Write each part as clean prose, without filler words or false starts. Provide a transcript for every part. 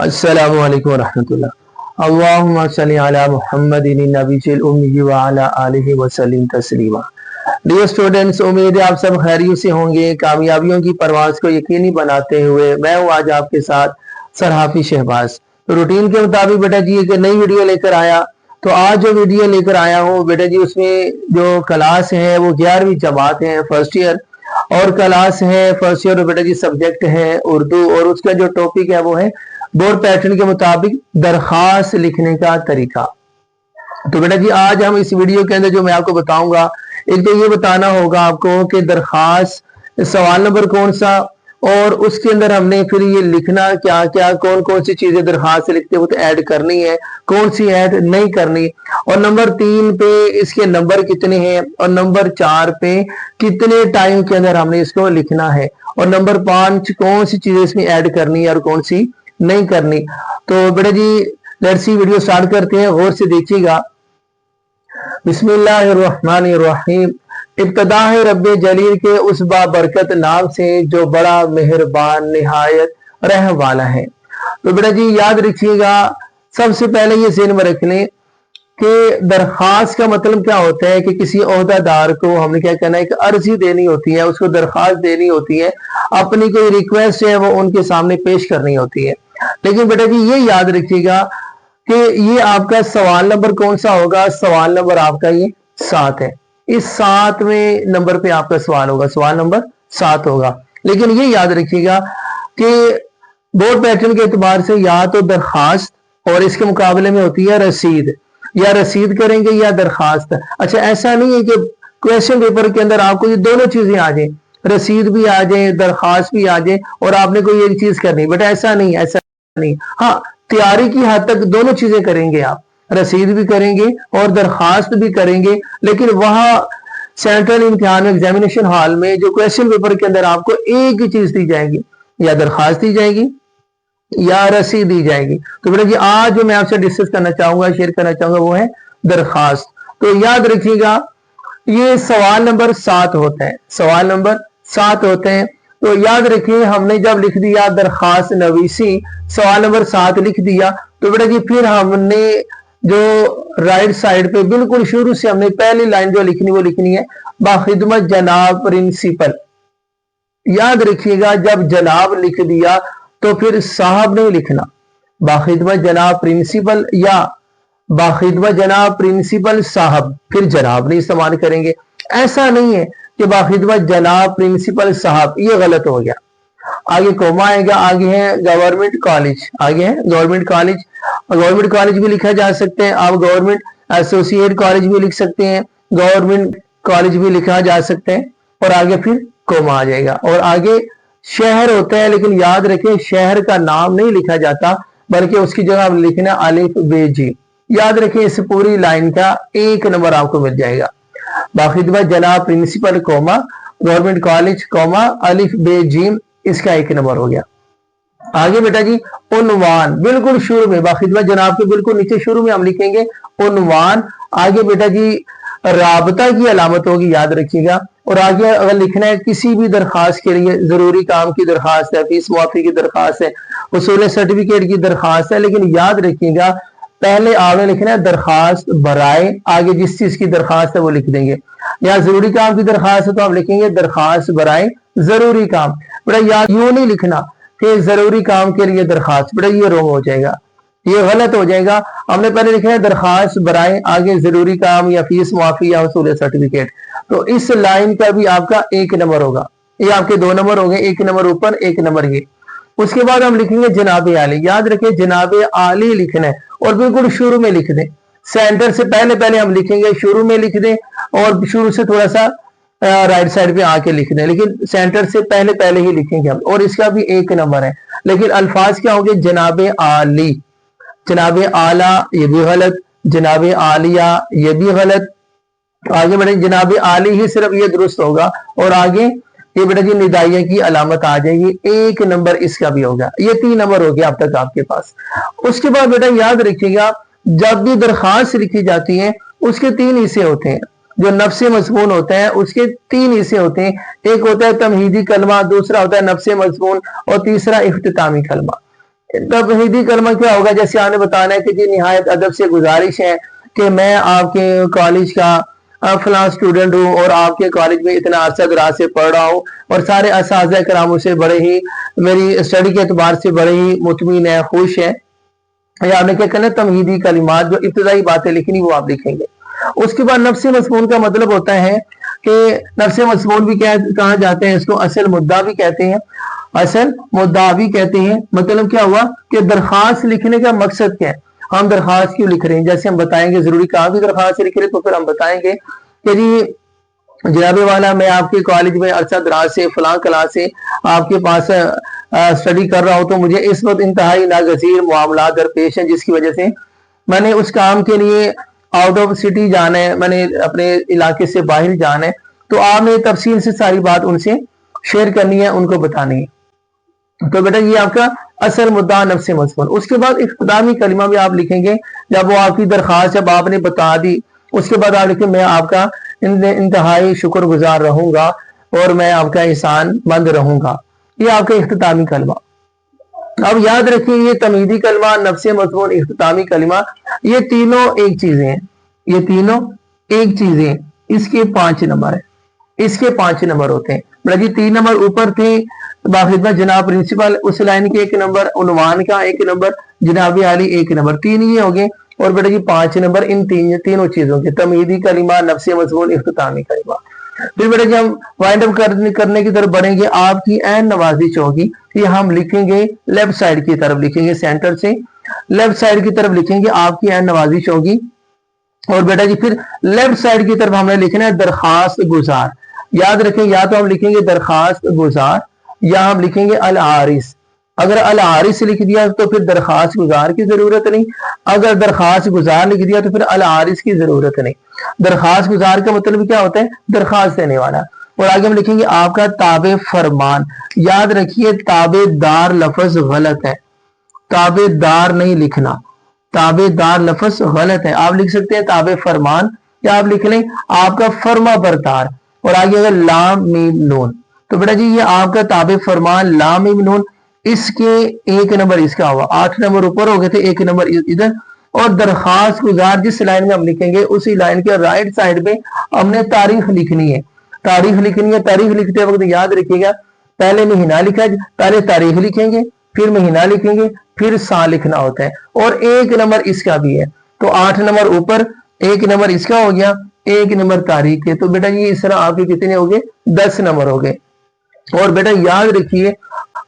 अस्सलामु अलैकुम वरहमतुल्लाह। अल्लाहुम्मा सल्ली अला मुहम्मदिन नबीजिल उम्मी व अला आलिहि व सल्लिम तस्लीमा। डियर स्टूडेंट्स, उम्मीद है आप सब खैरियत से होंगे। कामयाबियों की परवाज़ को यकीनी बनाते हुए मैं हूँ आज आपके साथ सर हाफिज शहबाज। तो रूटीन के मुताबिक बेटा जी एक नई वीडियो लेकर आया। तो आज जो वीडियो लेकर आया हूँ बेटा जी, उसमें जो क्लास है वो 11वीं जमात है, फर्स्ट ईयर, और क्लास है फर्स्ट ईयर। बेटा जी सब्जेक्ट है उर्दू, और उसका जो टॉपिक है वो है बोर्ड पैटर्न के मुताबिक दरखास्त लिखने का तरीका। तो बेटा जी आज हम इस वीडियो के अंदर जो मैं आपको बताऊंगा, एक तो ये बताना होगा आपको कि दरखास्त सवाल नंबर कौन सा, और उसके अंदर हमने फिर ये लिखना क्या क्या, कौन कौन सी चीजें दरखास्त से लिखते वक्त ऐड करनी है, कौन सी ऐड नहीं करनी, और नंबर 3 पे इसके नंबर कितने हैं, और नंबर 4 पे कितने टाइम के अंदर हमने इसको लिखना है, और नंबर 5 कौन सी चीजें इसमें ऐड करनी है और कौन सी नहीं करनी। तो बेटा जी लेट्स सी वीडियो स्टार्ट करते हैं, गौर से देखिएगा। बिस्मिल्लाहिर्रहमानिर्रहीम। इब्तदा है रब्बे जलील के उस बाबरकत नाम से जो बड़ा मेहरबान निहायत रहम वाला है। तो बेटा जी याद रखिएगा, सबसे पहले ये ज़हन में रख लें कि दरखास्त का मतलब क्या होता है कि किसी ओहदादार को हमने क्या करना है, एक अर्जी देनी होती है, उसको दरखास्त देनी होती है, अपनी कोई रिक्वेस्ट है वो उनके सामने पेश करनी होती है। लेकिन बेटा जी ये याद रखिएगा कि ये आपका सवाल नंबर कौन सा होगा, सवाल नंबर आपका ये 7 है। इस 7वें नंबर पे आपका सवाल होगा, सवाल नंबर 7 होगा। लेकिन ये याद रखिएगा कि बोर्ड पैटर्न के एतबार से या तो दरखास्त और इसके मुकाबले में होती है रसीद, या रसीद करेंगे या दरखास्त। अच्छा, ऐसा नहीं है कि क्वेश्चन पेपर के अंदर आपको ये दोनों चीजें आ जाए, रसीद भी आ जाए दरखास्त भी आ जाए और आपने कोई एक चीज करनी, बेटा ऐसा नहीं, ऐसा नहीं। हाँ, तैयारी की हद तक दोनों चीजें करेंगे आप, रसीद भी करेंगे और दरखास्त भी करेंगे। लेकिन वहां सेंट्रल इम्तिहान एग्जामिनेशन हॉल में जो क्वेश्चन पेपर के अंदर आपको एक ही चीज दी जाएगी, या दरखास्त दी जाएगी या रसीद दी जाएगी। तो बेटा जी आज जो मैं आपसे डिस्कस करना चाहूंगा, शेयर करना चाहूंगा, वो है दरखास्त। तो याद रखिएगा ये सवाल नंबर 7 होता है, सवाल नंबर 7 होते हैं। तो याद रखिए हमने जब लिख दिया दरखास्त नवीसी, सवाल नंबर 7 लिख दिया, तो बेटा जी फिर हमने जो राइट साइड पे बिल्कुल शुरू से हमने पहली लाइन जो लिखनी वो लिखनी है बाखिदमत जनाब प्रिंसिपल। याद रखिएगा जब जनाब लिख दिया तो फिर साहब नहीं लिखना, बाखिदमत जनाब प्रिंसिपल या बाखिदमत जनाब प्रिंसिपल साहब, फिर जनाब नहीं इस्तेमाल करेंगे। ऐसा नहीं है कि बाखिदमत जनाब प्रिंसिपल साहब, ये गलत हो गया। आगे कोमा आएगा, आगे है गवर्नमेंट कॉलेज, आगे है गवर्नमेंट कॉलेज। गवर्नमेंट कॉलेज भी लिखा जा सकते हैं, आप गवर्नमेंट एसोसिएट कॉलेज भी लिख सकते हैं, गवर्नमेंट कॉलेज भी लिखा जा सकते हैं, और आगे फिर कोमा आ जाएगा। और आगे शहर होता है, लेकिन याद रखें शहर का नाम नहीं लिखा जाता, बल्कि उसकी जगह लिखना अलिफ बे जी। याद रखें इस पूरी लाइन का 1 नंबर आपको मिल जाएगा। बाखिदमत जनाब principal comma government college comma अलिफ बे जीम, इसका 1 नंबर हो गया। आगे बेटा जी उन्वान, बिल्कुल शुरू में बाखिदमत जनाब के बिल्कुल नीचे शुरू में हम लिखेंगे उन्वान। आगे बेटा जी राबता की अलामत होगी, याद रखिएगा। और आगे अगर लिखना है किसी भी दरखास्त के लिए, जरूरी काम की दरखास्त है, फीस मुआफी की दरखास्त है, उसूल सर्टिफिकेट की दरखास्त है, लेकिन याद रखिएगा पहले आपने लिखना है दरखास्त बराए, आगे जिस चीज की दरखास्त है वो लिख देंगे। या जरूरी काम की दरखास्त है तो आप लिखेंगे दरखास्त बराए जरूरी काम। बेटा याद यूं नहीं लिखना कि जरूरी काम के लिए दरखास्त, बेटा ये रॉन्ग हो जाएगा, ये गलत हो जाएगा। हमने पहले लिखा है दरखास्त बराए, आगे जरूरी काम या फीस मुआफी या उसूल सर्टिफिकेट। तो इस लाइन का भी आपका 1 नंबर होगा। ये आपके 2 नंबर हो गए, 1 नंबर ऊपर 1 नंबर ये। उसके बाद हम लिखेंगे जनाब आली। याद रखें जनाब आली लिखना है और बिल्कुल शुरू में लिख दें, सेंटर से पहले पहले हम लिखेंगे, शुरू में लिख दें और शुरू से थोड़ा सा राइट साइड पे आके लिख दें, लेकिन सेंटर से पहले पहले ही लिखेंगे हम, और इसका भी 1 नंबर है। लेकिन अल्फाज क्या होंगे, जनाब आली, जनाब आला ये भी गलत, जनाब आलिया ये भी गलत। आगे बढ़े जनाब आली ही सिर्फ ये दुरुस्त होगा, और आगे ये बेटा जी निदाइया की अलामत आ जाएगी, 1 नंबर इसका भी होगा। ये 3 नंबर हो गया अब तक आपके पास। उसके बाद बेटा याद रखिएगा जब भी दरखास्त लिखी जाती है उसके 3 हिस्से होते हैं। जो नफ्से मजमून होता है उसके 3 हिस्से होते हैं, एक होता है तमहीदी कलमा, दूसरा होता है नफ्से मजमून, और तीसरा इख्तितामी कलमा। तौहीदी कलमा क्या होगा? जैसे आपने बताना है कि जी निहायत अदब से गुजारिश है कि मैं आपके कॉलेज का फलां स्टूडेंट हूँ और आपके कॉलेज में इतना अरसा दराज से पढ़ रहा हूँ और सारे असातिज़ा कराम से बड़े ही मेरी स्टडी के एतबार से बड़े ही मुतमिन है, खुश है। या आपने क्या करना है, तमहीदी कलिमात जो इब्तिदाई बातें लिखनी वो आप लिखेंगे। उसके बाद नफ्स मज़मून का मतलब होता है कि नफ्स मज़मून भी क्या कहा जाते हैं, इसको असल मुद्दा भी कहते हैं, असल मुद्दा भी कहते हैं। मतलब क्या हुआ कि दरखास्त लिखने का मकसद क्या है, हम दरखास्त क्यों लिख रहे हैं, जैसे हम बताएंगे जरूरी कहाँ की दरखास्त लिख रहे हैं, तो फिर हम बताएंगे कि जी जनाबे वाला मैं आपके कॉलेज में अरसा दराज से फलां क्लास से आपके पास स्टडी कर रहा हूं, तो मुझे इस वक्त इंतहाई नागजीर मामला दरपेश है जिसकी वजह से मैंने उस काम के लिए आउट ऑफ सिटी जाना है, मैंने अपने इलाके से बाहर जाना है। तो आपने तफसील से सारी बात उनसे शेयर करनी है, उनको बतानी है। तो बेटा ये आपका असल मुद्दा नफ्स मज़मून। उसके बाद इख्तितामी कलिमा भी आप लिखेंगे, जब वो आपकी दरखास्त जब आपने बता दी उसके बाद आप लिखें मैं आपका इंतहाई शुक्रगुजार रहूंगा और मैं आपका एहसान मंद रहूंगा। ये आपका इख्तितामी कलमा। अब याद रखिए ये तमीदी कलमा, नफ्स मज़मून, इख्तितामी कलमा, ये तीनों एक चीजें हैं, ये तीनों एक चीजें। इसके 5 नंबर है, इसके 5 नंबर होते हैं। बेटा जी 3 नंबर ऊपर थे बाखिदमत जनाब प्रिंसिपल, उस लाइन के 1 नंबर, उन्वान का 1 नंबर, जनाबी आली 1 नंबर, 3 ये हो गए। और बेटा जी 5 नंबर इन तीनों चीजों के, तमीदी कलिमा, नफ्स मज़मून, इख्तितामी कलिमा। फिर बेटा जी हम वाइंड अप करने की तरफ बढ़ेंगे। आपकी ऐन नवाजिश होगी, ये हम लिखेंगे लेफ्ट साइड की तरफ, लिखेंगे सेंटर से लेफ्ट साइड की तरफ लिखेंगे, आपकी ऐन नवाजिश होगी। और बेटा जी फिर लेफ्ट साइड की तरफ हमने लिखना है दरखास्त गुजार। याद रखें, या तो हम लिखेंगे दरखास्त गुजार या हम लिखेंगे अल आरिस। अगर अल आरिस लिख दिया तो फिर दरखास्त गुजार की जरूरत नहीं, अगर दरखास्त गुजार लिख दिया तो फिर अल आरिस की जरूरत नहीं। दरखास्त गुजार का मतलब क्या होता है, दरखास्त देने वाला। और आगे हम लिखेंगे आपका ताबे फरमान। याद रखिए ताबेदार लफ्ज गलत है, ताबेदार नहीं लिखना, ताबेदार लफ्ज गलत है। आप लिख सकते हैं ताबे फरमान या आप लिख लें आपका फर्मा बरदार। और आगे अगर लाम मीम नून, तो बेटा जी ये आपका ताबे फरमान लाम मीम नून, इसके 1 नंबर इसका हुआ, 8 नंबर ऊपर हो गए थे, 1 नंबर इधर। और दरखास्त गुजार जिस लाइन में हम लिखेंगे उसी लाइन के राइट साइड में हमने तारीख लिखनी है, तारीख लिखनी है। तारीख लिखते वक्त याद रखिएगा पहले महीना लिखा, पहले तारीख लिखेंगे, फिर महीना लिखेंगे, फिर साल लिखना होता है। और 1 नंबर इसका भी है, तो 8 नंबर ऊपर, 1 नंबर इसका हो गया, 1 नंबर तारीख है। तो बेटा ये इस तरह आपके कितने हो गए, 10 नंबर हो गए। और बेटा याद रखिए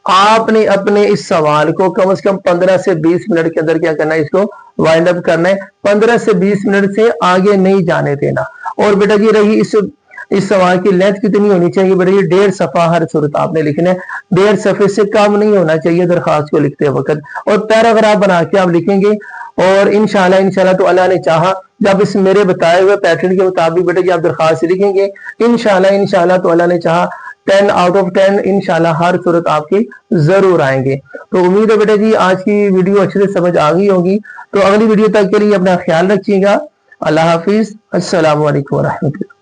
आपने अपने इस सवाल को कम से कम 15 से 20 मिनट के अंदर क्या करना है, इसको वाइंड अप करना है। 15 से 20 मिनट से आगे नहीं जाने देना। और बेटा जी रही इस सवाल की लेंथ कितनी होनी चाहिए, बेटा ये 1.5 सफा हर सूरत आपने लिखना है, 1.5 सफे से कम नहीं होना चाहिए दरखास्त को लिखते वक्त। और पैराग्राफ बना के आप लिखेंगे। और इंशाल्लाह तो अल्लाह ने चाहा जब इस मेरे बताए हुए पैटर्न के मुताबिक बेटा जी आप दरखास्त लिखेंगे, इंशाल्लाह तो अल्लाह ने चाहा 10 आउट ऑफ 10 इंशाल्लाह हर सूरत आपकी जरूर आएंगे। तो उम्मीद है बेटा जी आज की वीडियो अच्छे से समझ आ गई होगी। तो अगली वीडियो तक के लिए अपना ख्याल रखिएगा। अल्लाह हाफिज, अस्सलाम वालेकुम व रहमतुल्लाह।